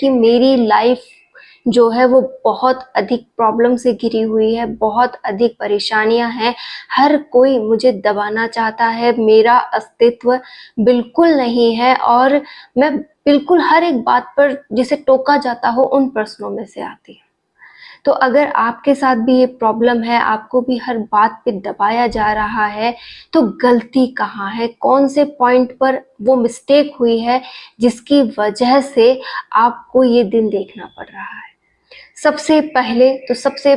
कि मेरी लाइफ जो है वो बहुत अधिक प्रॉब्लम से घिरी हुई है, बहुत अधिक परेशानियां हैं। हर कोई मुझे दबाना चाहता है, मेरा अस्तित्व बिल्कुल नहीं है और मैं बिल्कुल हर एक बात पर जिसे टोका जाता हो उन प्रश्नों में से आती हूँ। तो अगर आपके साथ भी ये प्रॉब्लम है, आपको भी हर बात पे दबाया जा रहा है, तो गलती कहाँ है, कौन से पॉइंट पर वो मिस्टेक हुई है जिसकी वजह से आपको ये दिन देखना पड़ रहा है। सबसे पहले तो सबसे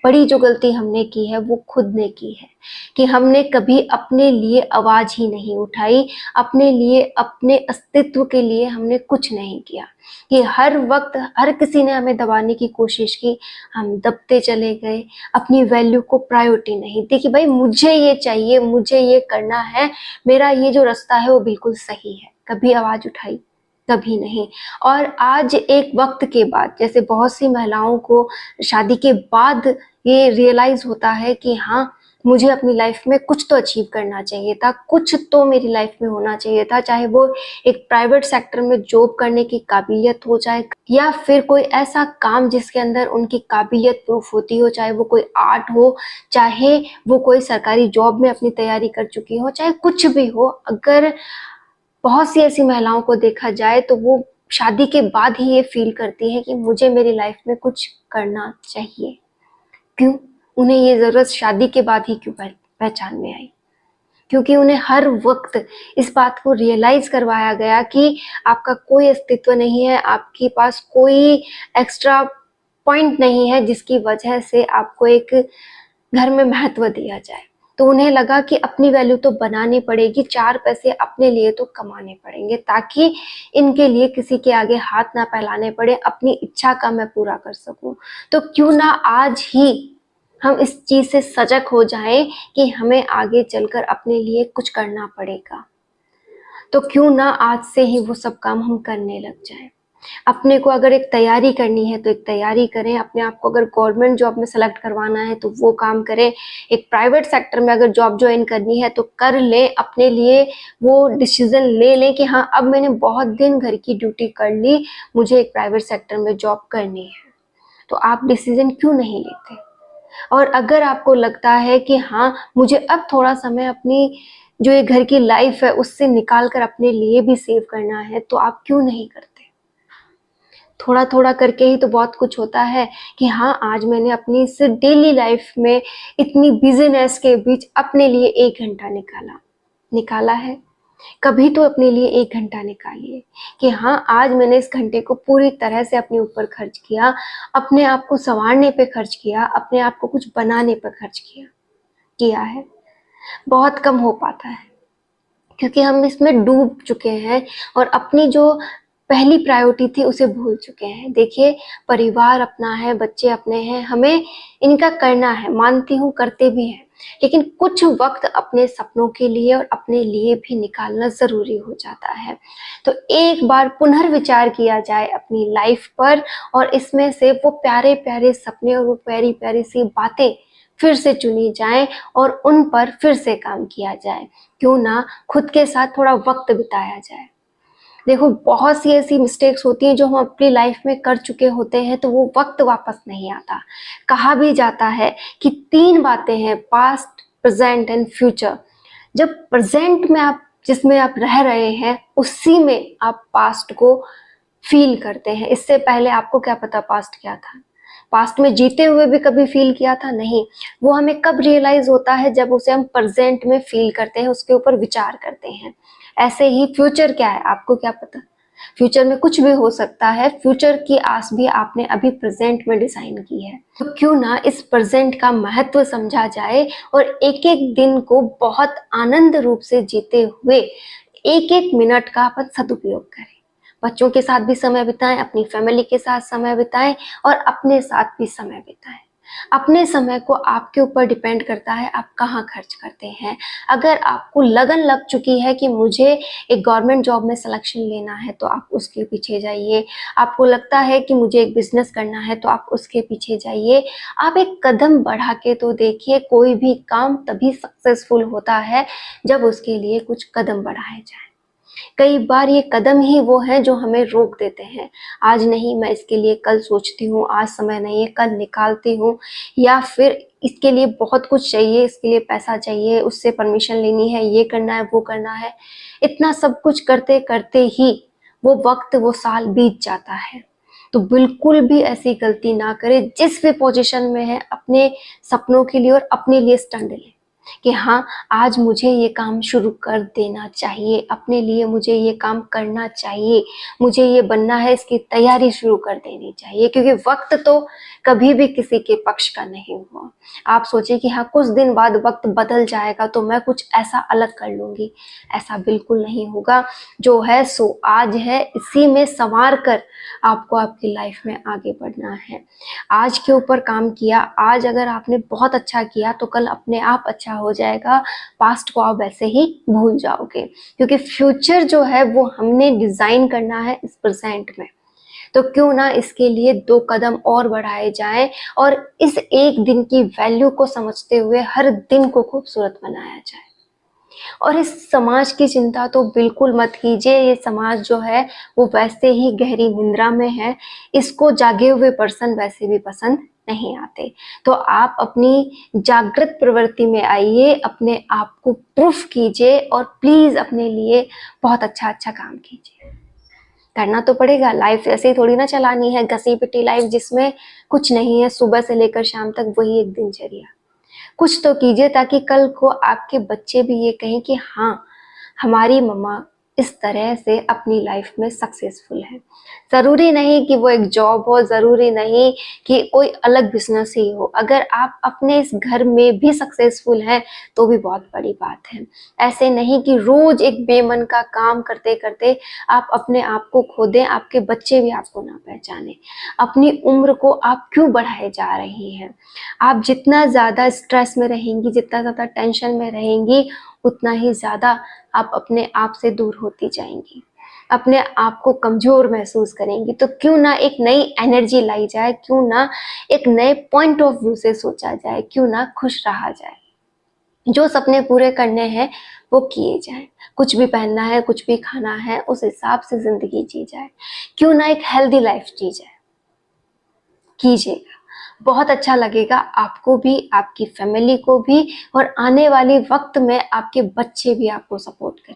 बड़ी जो गलती हमने की है वो खुद ने की है कि हमने कभी अपने लिए आवाज ही नहीं उठाई, अपने लिए, अपने अस्तित्व के लिए हमने कुछ नहीं किया। कि हर वक्त हर किसी ने हमें दबाने की कोशिश की, हम दबते चले गए, अपनी वैल्यू को प्रायोरिटी नहीं दी कि भाई मुझे ये चाहिए, मुझे ये करना है, मेरा ये जो रास्ता है वो बिल्कुल सही है। कभी आवाज उठाई? कभी नहीं। और आज एक वक्त के बाद, जैसे बहुत सी महिलाओं को शादी के बाद ये रियलाइज होता है कि हाँ, मुझे अपनी लाइफ में कुछ तो अचीव करना चाहिए था, कुछ तो मेरी लाइफ में होना चाहिए था, चाहे वो एक प्राइवेट सेक्टर में जॉब करने की काबिलियत हो जाए या फिर कोई ऐसा काम जिसके अंदर उनकी काबिलियत प्रूफ होती हो, चाहे वो कोई आर्ट हो, चाहे वो कोई सरकारी जॉब में अपनी तैयारी कर चुकी हो, चाहे कुछ भी हो। अगर बहुत सी ऐसी महिलाओं को देखा जाए तो वो शादी के बाद ही ये फील करती है कि मुझे मेरी लाइफ में कुछ करना चाहिए। क्यों? उन्हें ये जरूरत शादी के बाद ही क्यों पहचान में आई? क्योंकि उन्हें हर वक्त इस बात को रियलाइज करवाया गया कि आपका कोई अस्तित्व नहीं है, आपके पास कोई एक्स्ट्रा पॉइंट नहीं है जिसकी वजह से आपको एक घर में महत्व दिया जाए। तो उन्हें लगा कि अपनी वैल्यू तो बनानी पड़ेगी, 4 पैसे अपने लिए तो कमाने पड़ेंगे ताकि इनके लिए किसी के आगे हाथ ना फैलाने पड़े, अपनी इच्छा का मैं पूरा कर सकूं। तो क्यों ना आज ही हम इस चीज से सजग हो जाएं कि हमें आगे चलकर अपने लिए कुछ करना पड़ेगा। तो क्यों ना आज से ही वो सब काम हम करने लग जाएं। अपने को अगर एक तैयारी करनी है तो एक तैयारी करें, अपने आप को अगर गवर्नमेंट जॉब में सेलेक्ट करवाना है तो वो काम करें, एक प्राइवेट सेक्टर में अगर जॉब ज्वाइन करनी है तो कर लें, अपने लिए वो डिसीजन ले लें कि हाँ, अब मैंने बहुत दिन घर की ड्यूटी कर ली, मुझे एक प्राइवेट सेक्टर में जॉब करनी है। तो आप डिसीजन क्यों नहीं लेते? और अगर आपको लगता है कि हाँ, मुझे अब थोड़ा समय अपनी जो ये घर की लाइफ है उससे निकाल कर अपने लिए भी सेव करना है, तो आप क्यों नहीं करते? थोड़ा थोड़ा करके ही तो बहुत कुछ होता है कि हाँ, आज मैंने अपनी इस डेली लाइफ में इतनी बिजीनेस के बीच अपने लिए 1 घंटा निकाला है। कभी तो अपने लिए 1 घंटा निकालिए कि हाँ, आज मैंने इस घंटे को पूरी तरह से अपने ऊपर खर्च किया, अपने आप को संवारने पे खर्च किया, अपने आप को कुछ बनाने पर खर्च किया है। बहुत कम हो पाता है क्योंकि हम इसमें डूब चुके हैं और अपनी जो पहली प्रायोरिटी थी उसे भूल चुके हैं। देखिए, परिवार अपना है, बच्चे अपने हैं, हमें इनका करना है, मानती हूँ करते भी हैं, लेकिन कुछ वक्त अपने सपनों के लिए और अपने लिए भी निकालना जरूरी हो जाता है। तो एक बार पुनर्विचार किया जाए अपनी लाइफ पर और इसमें से वो प्यारे प्यारे सपने और वो प्यारी प्यारी सी बातें फिर से चुनी जाएं और उन पर फिर से काम किया जाए। क्यों ना खुद के साथ थोड़ा वक्त बिताया जाए। देखो, बहुत सी ऐसी मिस्टेक्स होती हैं जो हम अपनी लाइफ में कर चुके होते हैं तो वो वक्त वापस नहीं आता। कहा भी जाता है कि 3 बातें हैं, पास्ट, प्रेजेंट एंड फ्यूचर। जब प्रेजेंट में आप जिसमें आप रह रहे हैं उसी में आप पास्ट को फील करते हैं। इससे पहले आपको क्या पता पास्ट क्या था? पास्ट में जीते हुए भी कभी फील किया था? नहीं। वो हमें कब रियलाइज होता है? जब उसे हम प्रेजेंट में फील करते हैं, उसके ऊपर विचार करते हैं। ऐसे ही फ्यूचर क्या है, आपको क्या पता? फ्यूचर में कुछ भी हो सकता है। फ्यूचर की आस भी आपने अभी प्रेजेंट में डिजाइन की है। तो क्यों ना इस प्रेजेंट का महत्व समझा जाए और एक एक दिन को बहुत आनंद रूप से जीते हुए एक एक मिनट का अपन सदुपयोग करें। बच्चों के साथ भी समय बिताएं, अपनी फैमिली के साथ समय बिताएं और अपने साथ भी समय बिताएं। अपने समय को आपके ऊपर डिपेंड करता है आप कहाँ खर्च करते हैं। अगर आपको लगन लग चुकी है कि मुझे एक गवर्नमेंट जॉब में सिलेक्शन लेना है तो आप उसके पीछे जाइए। आपको लगता है कि मुझे एक बिजनेस करना है तो आप उसके पीछे जाइए। आप एक कदम बढ़ा के तो देखिए। कोई भी काम तभी सक्सेसफुल होता है जब उसके लिए कुछ कदम बढ़ाए जाए। कई बार ये कदम ही वो हैं जो हमें रोक देते हैं। आज नहीं, मैं इसके लिए कल सोचती हूँ, आज समय नहीं है, कल निकालती हूँ, या फिर इसके लिए बहुत कुछ चाहिए, इसके लिए पैसा चाहिए, उससे परमिशन लेनी है, ये करना है, वो करना है। इतना सब कुछ करते-करते ही वो वक़्त, वो साल बीत जाता है। तो बिल्कुल भी ऐसी गलती ना करें, जिस भी पोज़ीशन में हैं, अपने सपनों के लिए और अपने लिए स्टैंड लें कि हाँ, आज मुझे ये काम शुरू कर देना चाहिए, अपने लिए मुझे ये काम करना चाहिए, मुझे ये बनना है, इसकी तैयारी शुरू कर देनी चाहिए, क्योंकि वक़्त तो कभी भी किसी के पक्ष का नहीं हुआ। आप सोचिए कि हाँ, कुछ दिन बाद वक़्त बदल जाएगा तो मैं कुछ ऐसा अलग कर लूँगी, ऐसा बिल्कुल नहीं होगा। जो है सो आज है, इसी में सँवार कर आपको आपकी लाइफ़ में आगे बढ़ना है। आज के ऊपर काम किया, आज अगर आपने बहुत अच्छा किया तो कल अपने आप अच्छा हो जाएगा। पास्ट को आप वैसे ही भूल जाओगे, क्योंकि फ्यूचर जो है वो हमने डिज़ाइन करना है इस प्रेज़ेंट में। तो क्यों ना इसके लिए 2 कदम और बढ़ाए जाएँ और इस एक दिन की वैल्यू को समझते हुए हर दिन को खूबसूरत बनाया जाए। और इस समाज की चिंता तो बिल्कुल मत कीजिए, ये समाज जो है वो वैसे ही गहरी निंद्रा में है, इसको जागे हुए पर्सन वैसे भी पसंद नहीं आते। तो आप अपनी जागृत प्रवृत्ति में आइए, अपने आप को प्रूफ कीजिए और प्लीज़ अपने लिए बहुत अच्छा-अच्छा काम कीजिए। करना तो पड़ेगा, लाइफ ऐसे ही थोड़ी ना चलानी है, घसी-पिटी लाइफ जिसमें कुछ नहीं है, सुबह से लेकर शाम तक वही एक दिनचर्या। कुछ तो कीजिए ताकि कल को आपके बच्चे भी ये कहें कि हाँ, हमारी मम्मा इस तरह से अपनी लाइफ में सक्सेसफुल है। ज़रूरी नहीं कि वो एक जॉब हो, ज़रूरी नहीं कि कोई अलग बिज़नेस ही हो। अगर आप अपने इस घर में भी सक्सेसफुल हैं, तो भी बहुत बड़ी बात है। ऐसे नहीं कि रोज़ एक बेमन का काम करते-करते आप अपने आप को खो दें, आपके बच्चे भी आपको ना पहचानें। अपनी उम्र को आप क्यों बढ़ाए जा रही हैं? आप जितना ज़्यादा स्ट्रेस में रहेंगी, जितना ज़्यादा टेंशन में रहेंगी, उतना ही ज़्यादा आप अपने आप से दूर होती जाएंगी, अपने आप को कमज़ोर महसूस करेंगी। तो क्यों ना एक नई एनर्जी लाई जाए, क्यों ना एक नए पॉइंट ऑफ व्यू से सोचा जाए, क्यों ना खुश रहा जाए। जो सपने पूरे करने हैं वो किए जाएँ। कुछ भी पहनना है, कुछ भी खाना है, उस हिसाब से ज़िंदगी जी जाए। क्यों ना एक हेल्दी लाइफ जी जाए। कीजिएगा, बहुत अच्छा लगेगा आपको भी, आपकी फैमिली को भी, और आने वाले वक्त में आपके बच्चे भी आपको सपोर्ट करें।